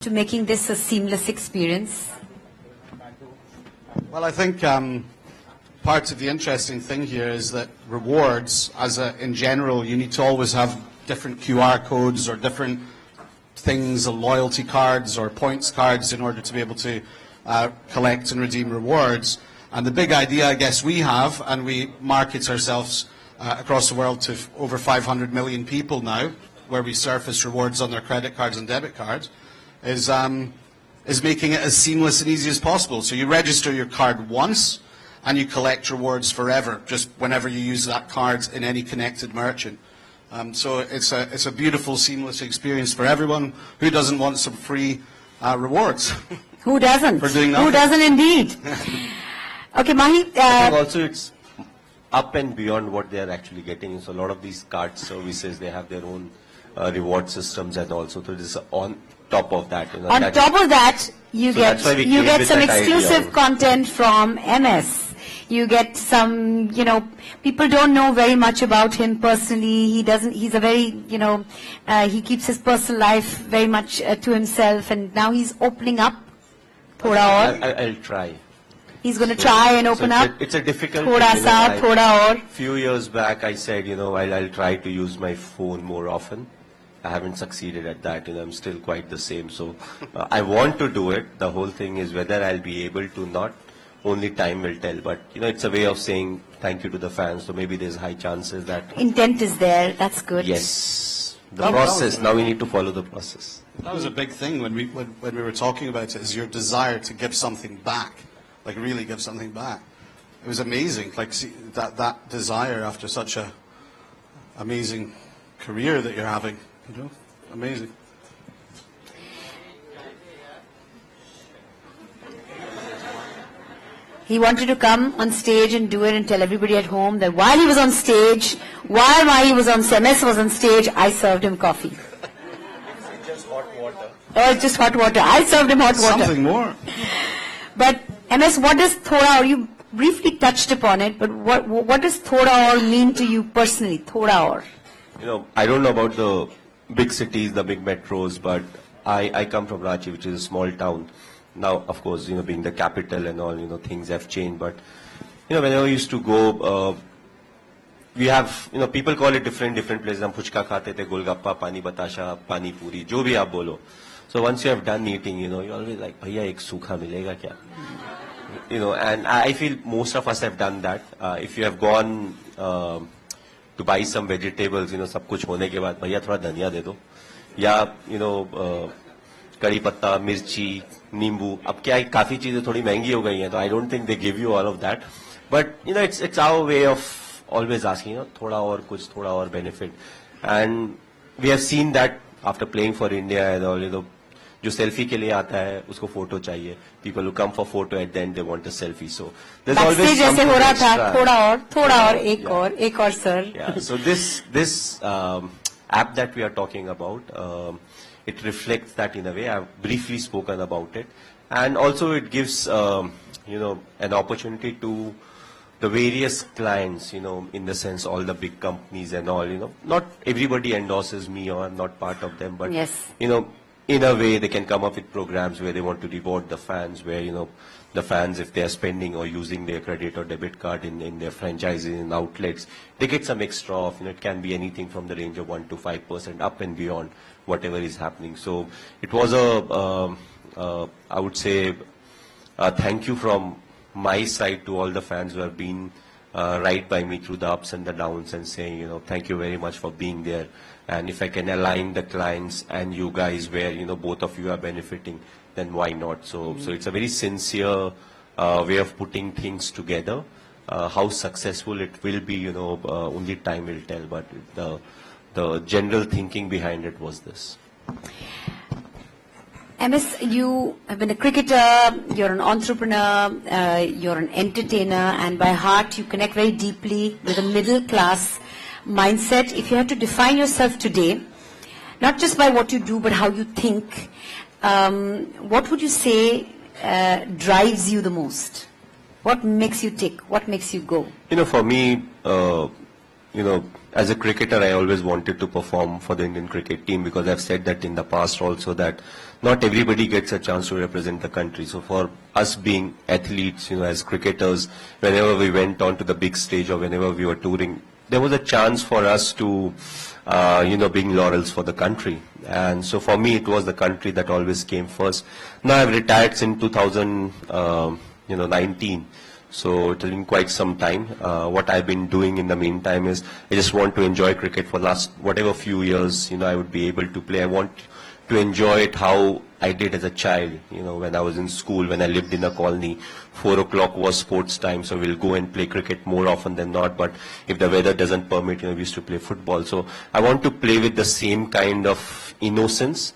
to making this a seamless experience? Well, I think part of the interesting thing here is that rewards, in general, you need to always have different QR codes or different things, loyalty cards or points cards in order to be able to collect and redeem rewards. And the big idea, I guess, we have, and we market ourselves across the world to over 500 million people now, where we surface rewards on their credit cards and debit cards, is making it as seamless and easy as possible. So you register your card once, and you collect rewards forever, just whenever you use that card in any connected merchant. So it's a beautiful, seamless experience for everyone. Who doesn't want some free rewards? Who doesn't? For doing nothing. Who doesn't indeed? Okay, Mahi. I think also it's up and beyond what they are actually getting. So a lot of these card services, they have their own reward systems, and also so this is on top of that. You know, on top of that, you get some exclusive content from MS. You get some, people don't know very much about him personally. He's a very, he keeps his personal life very much to himself, and now he's opening up. I'll try. He's going to try and open up. It's a difficult thing. Few years back, I said, I'll try to use my phone more often. I haven't succeeded at that. I'm still quite the same. So I want to do it. The whole thing is whether I'll be able to not. Only time will tell. But it's a way of saying thank you to the fans. So maybe there's high chances that intent is there. That's good. Yes. The process. Now we need to follow the process. That was a big thing when we were talking about it. Is your desire to give something back, like really give something back. It was amazing. Like see, that desire after such a amazing career that you're having. Amazing. He wanted to come on stage and do it and tell everybody at home that while he was on stage, while Mahi was on MS was on stage, I served him coffee. It's just hot water. Oh, it's just hot water. I served him hot water. Something more. But MS, what does Thoda Aur? You briefly touched upon it, but what does Thoda Aur mean to you personally? Thoda Aur. I don't know about the big cities, the big metros, but I come from Ranchi, which is a small town. Now, of course, being the capital and all, things have changed. But, whenever I used to go, we have, people call it different places. Hum puchka khate the, golgappa, pani batasha, pani puri, jo bhi aap bolo. So once you have done eating, you're always like, bhaiya, ek sukha milega kya? And I feel most of us have done that. If you have gone to buy some vegetables, सब कुछ होने के बाद भैया थोड़ा धनिया दे दो या कड़ी पत्ता मिर्ची नींबू अब क्या है काफी चीजें थोड़ी महंगी हो गई हैं तो I don't think they give you all of that but it's our way of always asking थोड़ा और कुछ थोड़ा और benefit and we have seen that after playing for India and all जो सेल्फी के लिए आता है उसको फोटो चाहिए people who come for photo at the end they want a selfie so there's always जैसे हो रहा था थोड़ा और एक और sir yeah so this app that we are talking about it reflects that in a way. I've briefly spoken about it and also it gives an opportunity to the various clients in the sense all the big companies and all not everybody endorses me or I'm not part of them but yes. In a way, they can come up with programs where they want to reward the fans, where, the fans, if they are spending or using their credit or debit card in their franchises and outlets, they get some extra off. It can be anything from the range of 1 to 5% up and beyond whatever is happening. So it was I would say, a thank you from my side to all the fans who have been right by me through the ups and the downs and saying, thank you very much for being there. And if I can align the clients and you guys where, both of you are benefiting, then why not? So it's a very sincere way of putting things together. How successful it will be, only time will tell. But the general thinking behind it was this. MS, you have been a cricketer, you're an entrepreneur, you're an entertainer, and by heart you connect very deeply with a middle class mindset. If you had to define yourself today, not just by what you do, but how you think, what would you say drives you the most? What makes you tick? What makes you go? For me, as a cricketer, I always wanted to perform for the Indian cricket team, because I've said that in the past also, that not everybody gets a chance to represent the country. So for us being athletes, as cricketers, whenever we went on to the big stage or whenever we were touring, there was a chance for us to, bring laurels for the country. And so for me, it was the country that always came first. Now I've retired since 2019. So it's been quite some time. What I've been doing in the meantime is I just want to enjoy cricket for last whatever few years, I would be able to play. I want to enjoy it how I did as a child, when I was in school, when I lived in a colony. 4 o'clock was sports time, so we'll go and play cricket more often than not. But if the weather doesn't permit, we used to play football. So I want to play with the same kind of innocence,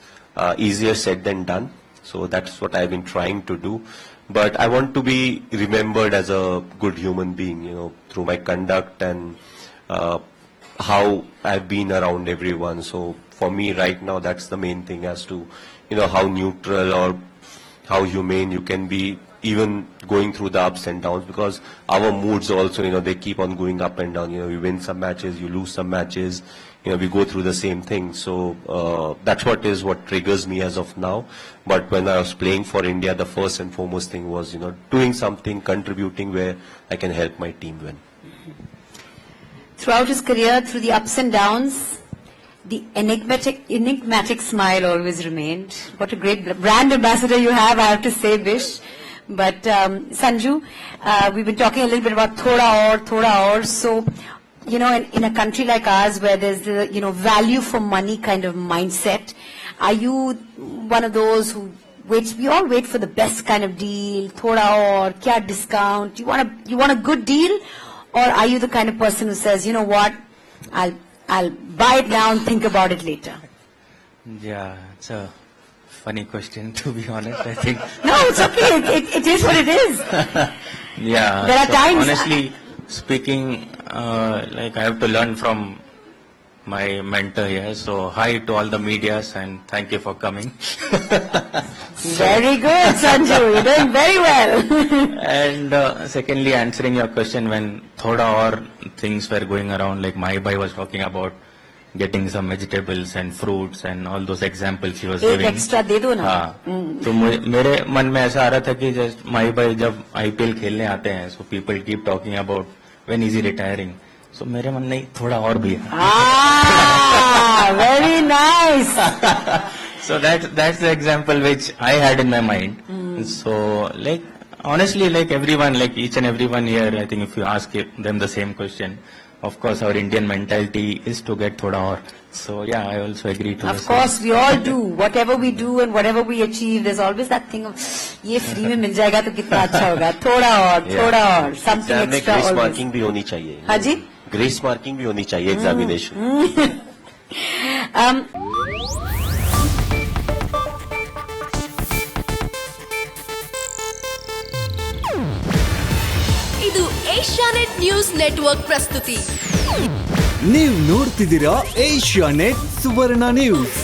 easier said than done. So that's what I've been trying to do. But I want to be remembered as a good human being, through my conduct and how I've been around everyone. So for me right now, that's the main thing, as to, how neutral or how humane you can be, even going through the ups and downs, because our moods also, they keep on going up and down. You win some matches, you lose some matches, we go through the same thing. So that's what triggers me as of now. But when I was playing for India, the first and foremost thing was, doing something, contributing where I can help my team win. Throughout his career, through the ups and downs, the enigmatic smile always remained. What a great brand ambassador you have, I have to say, Bish. But Sanju, we've been talking a little bit about thoda aur. So, in a country like ours where there's the, value for money kind of mindset, are you one of those who waits? We all wait for the best kind of deal, thoda aur, kya discount? You want a good deal, or are you the kind of person who says, you know what, I'll buy it now and think about it later? Yeah, it's a funny question, to be honest. I think. No, it's okay. It is what it is. Yeah. There are times. Honestly speaking, I have to learn from my mentor here. So hi to all the medias and thank you for coming. Very good, Sanju. You're doing very well. And secondly, answering your question, when thoda aur things were going around, like Mahibai was talking about getting some vegetables and fruits and all those examples he was giving. Extra दे दो ना. हाँ, तो मेरे मन में ऐसा आ रहा था कि जस्ट माहिबाई जब IPL खेलने आते हैं, so people keep talking about when is he retiring. So मेरे मन में थोड़ा और भी है. Very nice. So that's the example which I had in my mind. So honestly, everyone, each and everyone here, I think if you ask them the same question, of course our Indian mentality is to get thoda aur. So yeah, I also agree to. Of course, we all do. Whatever we do and whatever we achieve, there's always that thing of, ये free में मिल जाएगा तो कितना अच्छा होगा. थोड़ा और, something extra. Grace marking भी होनी चाहिए. हाँ जी. Grace marking भी होनी चाहिए examination. ಇದು ಏಷ್ಯಾನೆಟ್ ನ್ಯೂಸ್ ನೆಟ್ವರ್ಕ್ ಪ್ರಸ್ತುತಿ. ನೀವು ನೋಡ್ತಿದ್ದೀರಾ ಏಷ್ಯಾನೆಟ್ ಸುವರ್ಣ ನ್ಯೂಸ್.